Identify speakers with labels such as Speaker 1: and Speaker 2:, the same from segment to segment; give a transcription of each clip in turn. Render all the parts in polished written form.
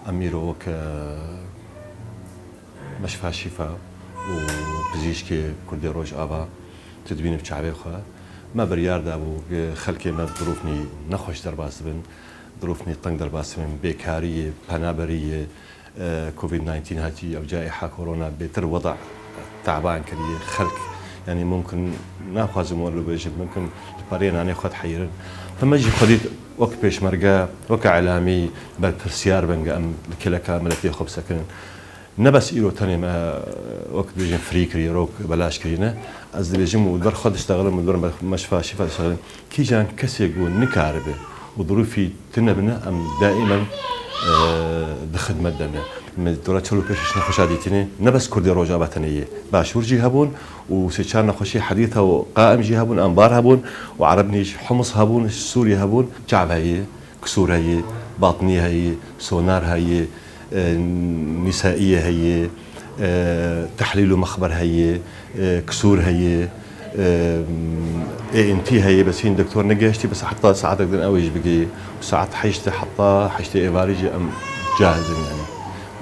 Speaker 1: أميرو مشفى شفاء وبزيشكي كردي روج آبا تدبين بشعبي خوا ما بريار دابو خلكي ما ظروفني نخوش درباس بن ظروفني طنق درباس بن بيكارية بانابرية كوفيد 19 هاتي أو جائحة كورونا بيتر وضع تعبان كريه خلق يعني ممكن ناخذ مولو بيجي ممكن البارين أنا أخذ حيرن فما يجي خديت وك بيش مرقا وك إعلامي بالبرسيار بنجا أم كلا كاملة يخب سكن نبس إيرو تاني ما وقت بيجي فريكري روك بلاش كرينا از بيجي ودبر خد اشتغل مدبر مشفى شفاء اشتغل كي جان كسي يقول نكاربه وظروفي تنبنا أم دائما دخد مدنا من دورات شلو بيش نخش عاديتني نبس كردي روجا باتنية باشور جيهابون وسيشان نخشي حديثة وقائم جيهابون أنبار هابون وعربني حمص هابون سوري هابون شعب هي كسور هي باطنية هي سونار هي نسائية هي تحليل ومخبر هي كسور هي انتي هي بس هين دكتور نقاشتي بس حتى ساعات اقدر اويج بقي وساعات حيشتي حيشتي ايفاريجي ام جاهز يعني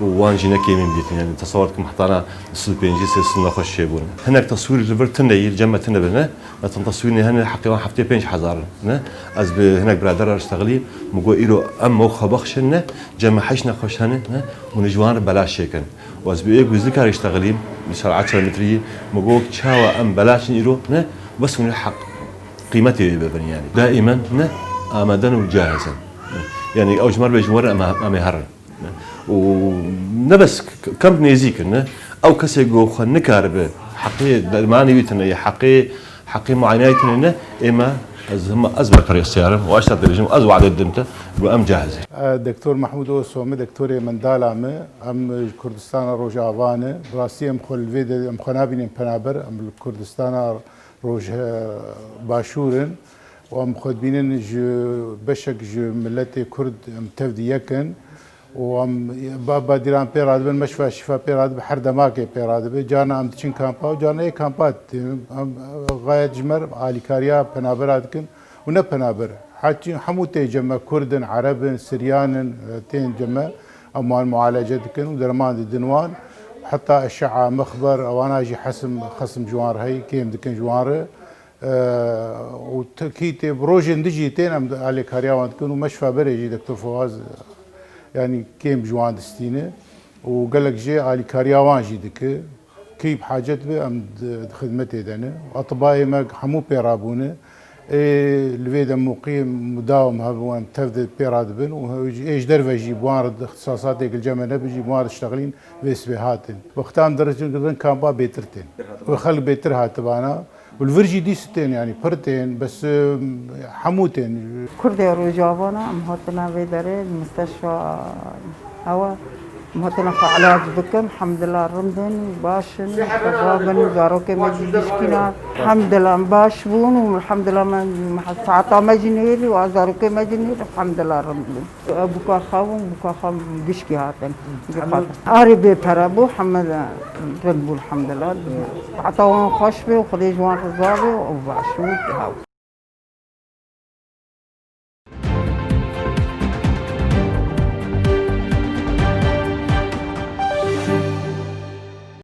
Speaker 1: وان جينا كيمين بيتن يعني تصورتكم حطانا السل بينجي سيسنا خوش شيبون هناك تصوير الفرتنا الجمة تنا بنا مثلا تصويرني هنا حقيقة حفتي بينج حزار از هناك برادر اشتغلي مقول إيرو أم وخبخشنا جمع حشنا خوش هنا ونجوان بلاش شيكن واز بيجي ذكر يشتغلين مثلا 10 متري مقول شاوا أم بلاش إيرو بس من الحق قيمتي ببني يعني دائما آمدن وجاهزا يعني أوج مرة بيجور أما يهرن ونبس كم نيزيك أو كسي جو خن نكارب حقي معني بيتنا حقي معيناتنا إما أزمة طريق السيارة وأشتغل تلفزيون أزوع على الدمتة وأم جاهزة.
Speaker 2: دكتور محمود أوسومي دكتور مندال أم كردستان روجافانة براسي أم خل فيدا أم خنابين بنابر أم كردستان روج باشورن وأم خدبينن جو بشك جو ملتي كرد أم تفدي يكن وام بابا ديران بيراد بن مشفى شفاء بيراد بحر دماغي بيراد جانا ام تشين كامبا وجانا اي كامبات غاية جمر علي كاريا بنابرات كن ونا بنابر حتى حموتي جمع كردن عربن سريان تين جمع اموال معالجة كن ودرمان الدنوان حتى اشعة مخبر او انا اجي خصم جوار هي كيم دكن جواره وتكيتي بروجن ديجي تين علي كاريا وانتكن ومشفى بريجي دكتور فواز يعني كيم جوان دستينه وقال لك جي علي كارياوان جي دك كي بحاجات به ام خدمتي دنا اطبائي ما حمو بيرابونه الفيدا مقيم مداوم هبوان تفد بيراد بن وايش درفه جي بوارد اختصاصات الجامعه بيجي بوارد اشتغلين بيسبيهاتن وختام درجه كامبا بيترتين وخل بيتر هاتبانا والفرجي دي ستين يعني برتين بس حموتين
Speaker 3: كردي روجافانا مهتنا بيداري المستشفى هوا مهتنا في علاج بكم الحمد لله رمضان باشن تفاقن زاروكي مجدشكينا الحمد لله باش بون والحمد لله ما ساعتا مجنيري وزاروكي مجنيري الحمد لله رمضان بكا خاوم بشكي هاتن آري بيبرابو حمد رنبو الحمد لله عطاوان خوش بي وخدي جوان رزابي وباشون